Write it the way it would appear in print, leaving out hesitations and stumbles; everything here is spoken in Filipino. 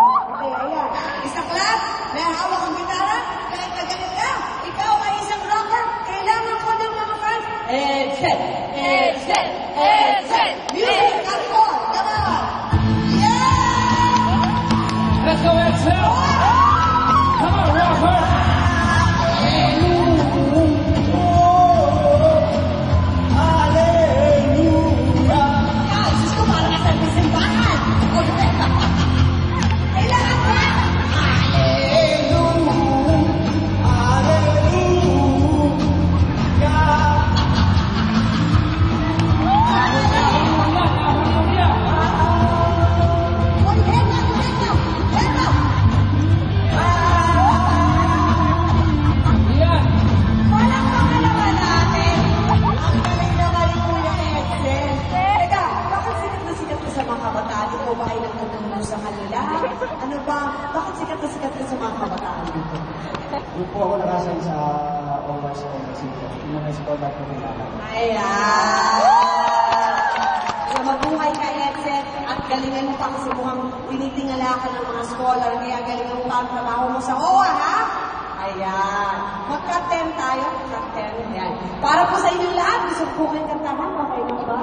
Okay, ayan. Isang clap, may hawak ang gitara, kahit kagalit ka, ikaw ay isang rocker, kailangan ko ng mga fans. Edsel! Edsel! Edsel! Music at all! Come on! Yeah! Let's go, Edsel! Come on, rocker! Ano ba? Bakit sikat ka sa mga kabataan dito? Doon po ako nakasign sa Omas o Mexico. Yung mga scholar ko nila. Ayan! So mabuhay ka, Edsel, at galingan mo pa kasi mukhang tinitingala ka ng mga scholar, kaya galingan mo pa ang trabaho mo sa OWA, ha? Ayan. Mag-top 10 tayo. Top 10. Ayan. Para po sa inyong lahat, gusto ko kayo kantahan. Okay lang ba?